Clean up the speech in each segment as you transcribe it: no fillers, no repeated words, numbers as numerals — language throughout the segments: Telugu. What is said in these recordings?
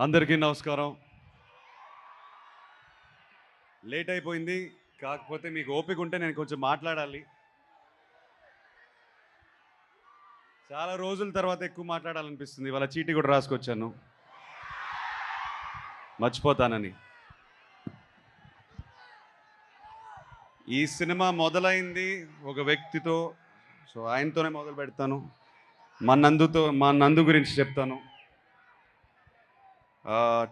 అందరికీ నమస్కారం. లేట్ అయిపోయింది, కాకపోతే మీకు ఓపిక ఉంటే నేను కొంచెం మాట్లాడాలి. చాలా రోజుల తర్వాత ఎక్కువ మాట్లాడాలనిపిస్తుంది. ఇవాళ చీటీ కూడా రాసుకొచ్చాను, మర్చిపోతానని. ఈ సినిమా మొదలైంది ఒక వ్యక్తితో, సో ఆయనతోనే మొదలు పెడతాను. మా నందు గురించి చెప్తాను.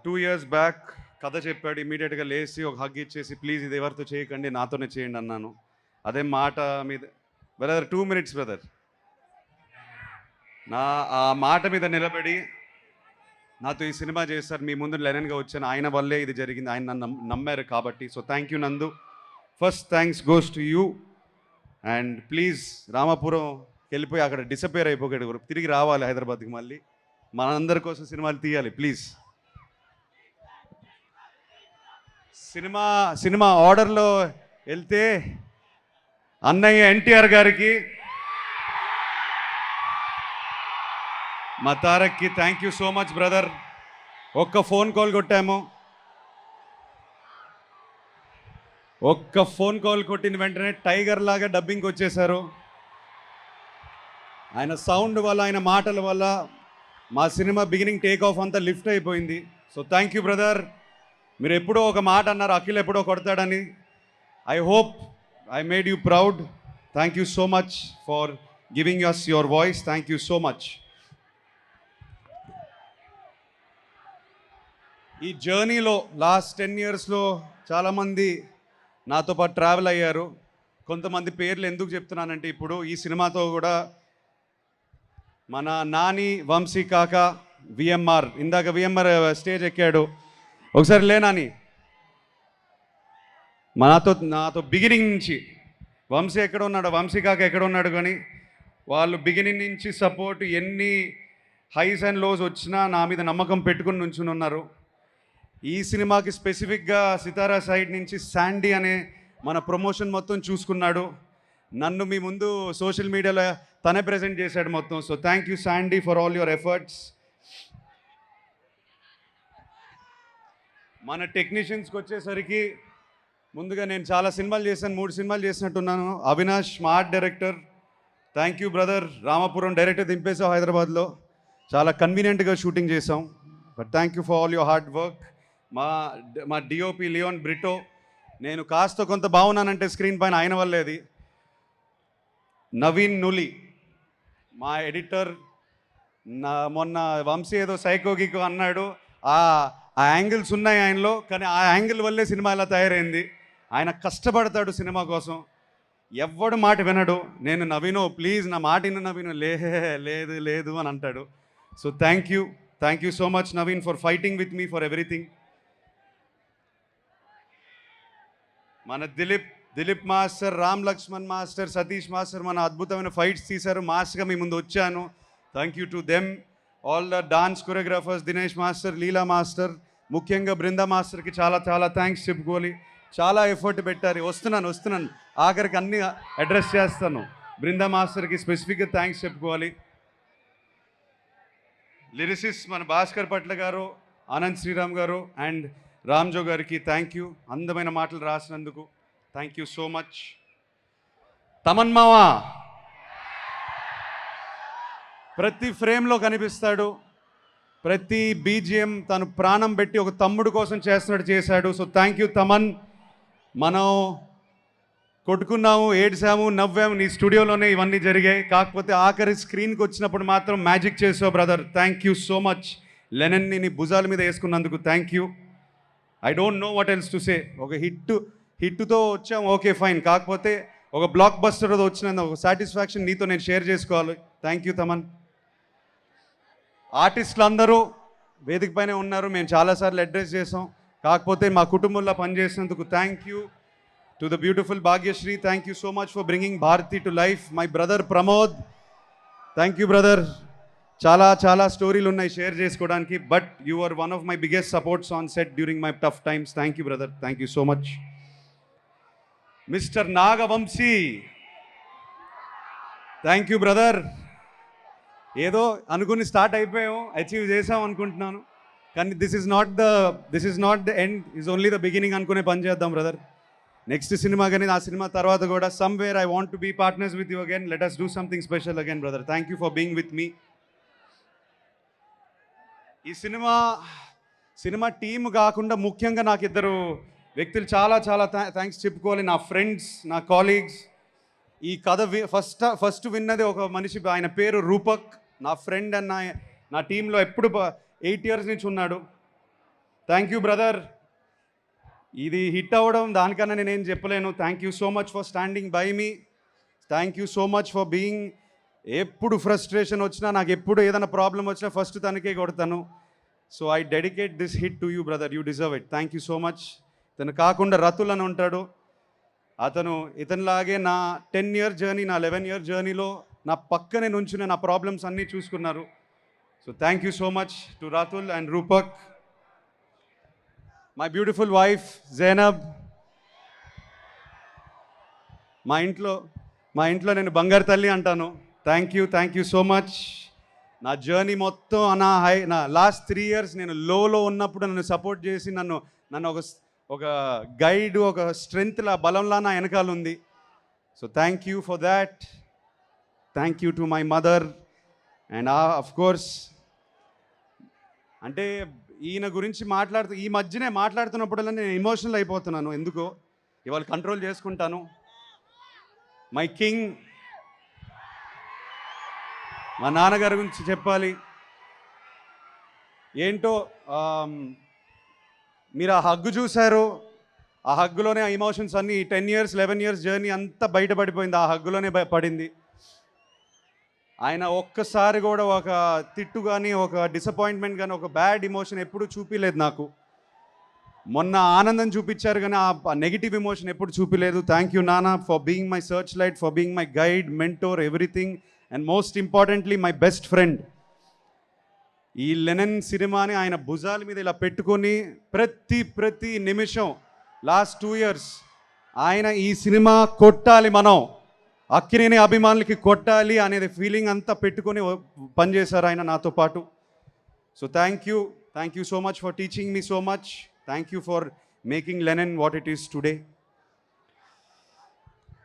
2 years బ్యాక్ కథ చెప్పాడు. ఇమీడియట్గా లేచి ఒక హగ్ ఇచ్చేసి, ప్లీజ్ ఇది ఎవరితో చేయకండి, నాతోనే చేయండి అన్నాను. అదే మాట మీద బ్రదర్, 2 minutes బ్రదర్, ఆ మాట మీద నిలబడి నాతో ఈ సినిమా చేస్తారు. మీ ముందు లెనన్గా వచ్చాను, ఆయన వల్లే ఇది జరిగింది. ఆయన నన్ను నమ్మారు కాబట్టి. సో థ్యాంక్ యూ నందు. First thanks goes to you. And please Ramapuram వెళ్ళిపోయి అక్కడ డిసపేర్ అయిపోయాడు, తిరిగి రావాలి హైదరాబాద్కి. మళ్ళీ మనందరి కోసం సినిమాలు తీయాలి ప్లీజ్. సినిమా ఆర్డర్లో వెళ్తే అన్నయ్య ఎన్టీఆర్ గారికి, మా తారక్కి thank you so much brother. ఒక్క ఫోన్ కాల్ కొట్టాము, ఒక్క ఫోన్ కాల్ కొట్టిన వెంటనే టైగర్ లాగా డబ్బింగ్కి వచ్చేసారు. ఆయన సౌండ్ వల్ల, ఆయన మాటల వల్ల మా సినిమా బిగినింగ్ టేక్ ఆఫ్ అంతా లిఫ్ట్ అయిపోయింది. So thank you brother. మీరు ఎప్పుడో ఒక మాట అన్నారు, అఖిల్ ఎప్పుడో కొడతాడని. I hope I made you proud. Thank you so much for giving us your voice. Thank you so much. ఈ జర్నీలో లాస్ట్ 10 yearsలో చాలామంది నాతో పాటు ట్రావెల్ అయ్యారు. కొంతమంది పేర్లు ఎందుకు చెప్తున్నానంటే, ఇప్పుడు ఈ సినిమాతో కూడా మన నాని, వంశీ కాక, విఎంఆర్, ఇందాక విఎంఆర్ స్టేజ్ ఎక్కాడు. ఒకసారి లేనాని, నాతో బిగినింగ్ నుంచి వంశీ ఎక్కడ ఉన్నాడు, వంశీ కాక ఎక్కడ ఉన్నాడు, కానీ వాళ్ళు బిగినింగ్ నుంచి సపోర్ట్, ఎన్ని హైస్ అండ్ లోస్ వచ్చినా నా మీద నమ్మకం పెట్టుకుని నుంచుని ఉన్నారు. ఈ సినిమాకి స్పెసిఫిక్గా సితారా సైడ్ నుంచి శాండీ అనే మన ప్రమోషన్ మొత్తం చూసుకున్నాడు. నన్ను మీ ముందు సోషల్ మీడియాలో తనే ప్రజెంట్ చేశాడు మొత్తం. So thank you Sandy for all your efforts. మన టెక్నీషియన్స్కి వచ్చేసరికి, ముందుగా నేను చాలా సినిమాలు చేశాను, 3 సినిమాలు చేసినట్టున్నాను. అవినాష్ మా art director, thank you brother. Ramapuram director దింపేసాం హైదరాబాద్లో, చాలా కన్వీనియంట్గా షూటింగ్ చేసాం. But thank you for all your hard work. మా డిఓపి లియోన్ బ్రిటో, నేను కాస్త కొంత బాగున్నానంటే స్క్రీన్ పైన ఆయన వల్లేది. నవీన్ నులి మా ఎడిటర్. మొన్న వంశీ ఏదో సైకోగికో అన్నాడు, ఆ యాంగిల్స్ ఉన్నాయి ఆయనలో, కానీ ఆ యాంగిల్ వల్లే సినిమా ఇలా తయారైంది. ఆయన కష్టపడతాడు సినిమా కోసం, ఎవ్వడు మాట వినడు. నేను నవీనో ప్లీజ్ నా మాట విను నవీను, లేదు లేదు అని అంటాడు. So thank you so much Naveen for fighting with me for everything. మన Dilip master, Ram Lakshman master, Satish master మన అద్భుతమైన ఫైట్స్ తీశారు. మాస్గా మీ ముందు వచ్చాను. Thank you to them. All the dance choreographers, Dinesh master, Leela master, ముఖ్యంగా బృందా మాస్టర్కి చాలా చాలా థ్యాంక్స్ చెప్పుకోవాలి. చాలా ఎఫర్ట్ పెట్టారు. వస్తున్నాను ఆఖరికి అన్ని అడ్రస్ చేస్తాను. బృందా మాస్టర్కి స్పెసిఫిక్గా థ్యాంక్స్ చెప్పుకోవాలి. లిరిసిస్ మన భాస్కర్ పట్ల గారు, ఆనంద్ శ్రీరామ్ గారు అండ్ రామ్జో గారికి థ్యాంక్ యూ. అందమైన మాటలు రాసినందుకు thank you so much. Thaman మావా ప్రతి ఫ్రేమ్లో కనిపిస్తాడు, ప్రతి బీజిఎం తను ప్రాణం పెట్టి ఒక తమ్ముడు కోసం చేస్తున్నట్టు చేశాడు. So thank you Thaman. మనం కొట్టుకున్నాము, ఏడ్చాము, నవ్వాము, నీ స్టూడియోలోనే ఇవన్నీ జరిగాయి. కాకపోతే ఆఖరి స్క్రీన్కి వచ్చినప్పుడు మాత్రం మ్యాజిక్ చేసావు brother. Thank you so much. లెనన్ని నీ భుజాల మీద వేసుకున్నందుకు thank you. I don't know what else to say. ఒక హిట్తో వచ్చాము, ఓకే ఫైన్. కాకపోతే ఒక బ్లాక్ బస్టర్తో వచ్చినందుకు ఒక సాటిస్ఫాక్షన్ నీతో నేను షేర్ చేసుకోవాలి. Thank you Thaman. ఆర్టిస్టులు అందరూ వేదిక పైనే ఉన్నారు, మేము చాలాసార్లు అడ్రస్ చేసాం. కాకపోతే మా కుటుంబంలో పనిచేసినందుకు thank you to the beautiful Bhagyashree. Thank you so much for bringing Bharati to life. My brother Pramod, thank you brother. చాలా చాలా స్టోరీలు ఉన్నాయి షేర్ చేసుకోవడానికి, but you are one of my biggest supports on set during my tough times. Thank you brother, thank you so much. Mister Nagavamsi, thank you brother. ఏదో అనుకుని స్టార్ట్ అయిపోయాము, అచీవ్ చేసాం అనుకుంటున్నాను. కానీ this is not the end, is only the beginning అనుకునే పని చేద్దాం బ్రదర్. నెక్స్ట్ సినిమా కానీ ఆ సినిమా తర్వాత కూడా somewhere I want to be partners with you again. Let us do something special again brother. Thank you for being with me. ఈ సినిమా టీమ్ కాకుండా ముఖ్యంగా నాకు ఇద్దరు వ్యక్తులు చాలా చాలా థ్యాంక్స్ చెప్పుకోవాలి. నా ఫ్రెండ్స్, నా కాలీగ్స్. ఈ కథ ఫస్ట్ విన్నది ఒక మనిషి, ఆయన పేరు రూపక్. నా ఫ్రెండ్ అండ్ నా టీంలో ఎప్పుడు 8 years నుంచి ఉన్నాడు. Thank you brother. ఇది హిట్ అవ్వడం దానికన్నా నేనేం చెప్పలేను. Thank you so much for standing by me. Thank you so much for being. ఎప్పుడు ఫ్రస్ట్రేషన్ వచ్చినా, నాకు ఎప్పుడు ఏదైనా ప్రాబ్లం వచ్చినా ఫస్ట్ తనకే కొడతాను. So I dedicate this hit to you brother. You deserve it. Thank you so much. తను కాకుండా రతుల్ అని ఉంటాడు. ఇతనిలాగే నా 10 year జర్నీ, నా 11 year జర్నీలో నా పక్కనే నుంచుని నా ప్రాబ్లమ్స్ అన్నీ చూసుకున్నారు. So thank you so much to Ratul and Rupak. My beautiful wife Zainab. మా ఇంట్లో నేను బంగారు తల్లి అంటాను. Thank you so much. నా జర్నీ మొత్తం నా లాస్ట్ 3 years నేను లోలో ఉన్నప్పుడు నన్ను సపోర్ట్ చేసి నన్ను ఒక గైడ్, ఒక స్ట్రెంగ్త్లా, బలంలా నా వెనకాల ఉంది. So thank you for that. Thank you to my mother. And of course, అంటే ఈయన గురించి ఈ మధ్యనే మాట్లాడుతున్నప్పుడల్లా నేను ఎమోషనల్ అయిపోతున్నాను. ఎందుకో ఇవాళ కంట్రోల్ చేసుకుంటాను. మై కింగ్, మా నాన్నగారి గురించి చెప్పాలి. ఏంటో మీరు ఆ హగ్గు చూశారు. ఆ హగ్గులోనే ఆ ఎమోషన్స్ అన్నీ 10 years 11 years జర్నీ అంతా బయటపడిపోయింది. ఆ హగ్గులోనే పడింది. ఆయన ఒక్కసారి కూడా ఒక తిట్టు కానీ, ఒక డిసప్పాయింట్మెంట్ కానీ, ఒక బ్యాడ్ ఎమోషన్ ఎప్పుడు చూపించలేదు నాకు. మొన్న ఆనందం చూపించారు కానీ ఆ నెగిటివ్ ఎమోషన్ ఎప్పుడు చూపించలేదు. థ్యాంక్ యూ నాన్న for being my search light, for being my guide, mentor, everything. And most importantly my best friend. ఈ లెనన్ సినిమాని ఆయన భుజాల మీద ఇలా పెట్టుకొని ప్రతి నిమిషం లాస్ట్ 2 years ఆయన ఈ సినిమా కొట్టాలి, మనం అక్కినేని అభిమానులకి కొట్టాలి అనేది ఫీలింగ్ అంతా పెట్టుకొని పనిచేశారు ఆయన నాతో పాటు. So thank you so much for teaching me so much. Thank you for making Lennon what it is today.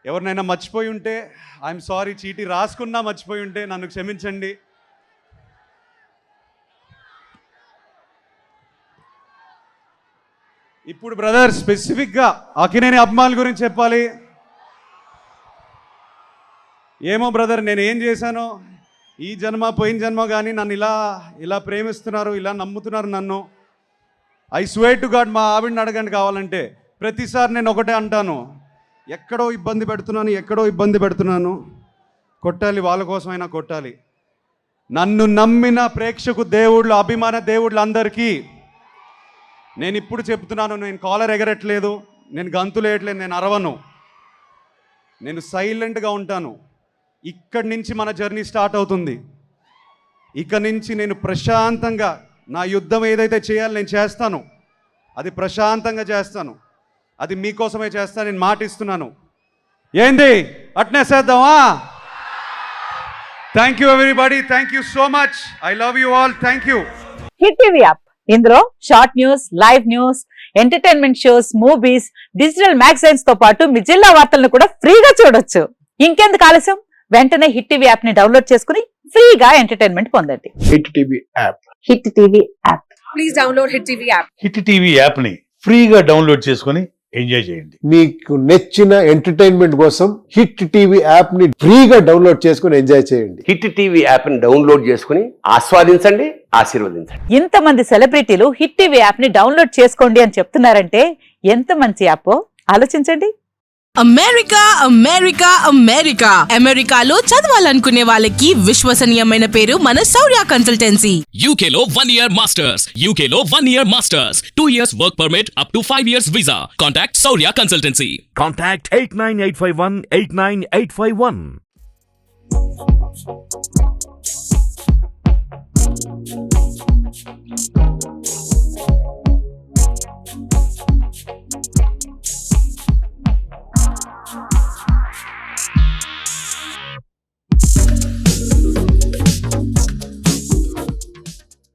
ఎవరినైనా మర్చిపోయి ఉంటే ఐఎమ్ సారీ. చీటీ రాసుకున్నా మర్చిపోయి ఉంటే నన్ను క్షమించండి. ఇప్పుడు బ్రదర్ స్పెసిఫిక్గా అక్కినేని అభిమానుల గురించి చెప్పాలి. ఏమో బ్రదర్, నేను ఏం చేశానో ఈ జన్మ పోయిన జన్మ కానీ నన్ను ఇలా ప్రేమిస్తున్నారు, ఇలా నమ్ముతున్నారు నన్ను. ఐ స్వేర్ టు గాడ్, మా ఆవిడని అడగండి కావాలంటే. ప్రతిసారి నేను ఒకటే అంటాను, ఎక్కడో ఇబ్బంది పెడుతున్నాను, కొట్టాలి, వాళ్ళ కోసమైనా కొట్టాలి. నన్ను నమ్మిన ప్రేక్షకు దేవుళ్ళు, అభిమాన దేవుళ్ళు అందరికీ నేను ఇప్పుడు చెప్తున్నాను, నేను కాలర్ ఎగరట్లేదు, నేను గంతులు వేయట్లేదు, నేను అరవను, నేను సైలెంట్గా ఉంటాను. ఇక్కడి నుంచి మన జర్నీ స్టార్ట్ అవుతుంది. ఇక నుంచి నేను ప్రశాంతంగా నా యుద్ధం ఏదైతే చేయాలో నేను చేస్తాను. అది ప్రశాంతంగా చేస్తాను. అది మీకోసమే చేస్తాను, నేను మాట ఇస్తున్నాను. ఏంది అట్నే చేద్దామా? Thank you everybody. Thank you so much. I love you all. Thank you. Hit TV app, ఇందులో short news, live news, entertainment shows, movies, digital magazines తో పాటు మీ జిల్లా వార్తలను కూడా ఫ్రీగా చూడొచ్చు. ఇంకెందుకు ఆలస్యం, వెంటనే హిట్ టీవీ యాప్ ని డౌన్లోడ్ చేసుకుని ఫ్రీగా ఎంటర్టైన్మెంట్ పొందండి. Hit TV app. Hit TV app. Please download hit TV app. Hit TV app ని ఫ్రీగా డౌన్లోడ్ చేసుకుని ఎంజాయ్ చేయండి. మీకు నచ్చిన ఎంటర్టైన్మెంట్ కోసం హిట్ టీవీ యాప్ ని ఫ్రీగా డౌన్లోడ్ చేసుకుని ఎంజాయ్ చేయండి. హిట్ టీవీ యాప్ ని డౌన్లోడ్ చేసుకుని ఆస్వాదించండి, ఆశీర్వదించండి. ఇంతమంది సెలబ్రిటీలు హిట్ టీవీ యాప్ ని డౌన్లోడ్ చేసుకోండి అని చెప్తున్నారంటే ఎంత మంచి యాప్ ఆలోచించండి. అమెరికా అమెరికాలో చదవాలనుకునే వాళ్ళకి విశ్వసనీయమైన పేరు మన శౌర్య కన్సల్టెన్సీ. UK లో 1 year masters, UK లో 1 year masters, 2 years work permit up to 5 years visa. Contact Saurya Consultancy. Contact 89851 89851.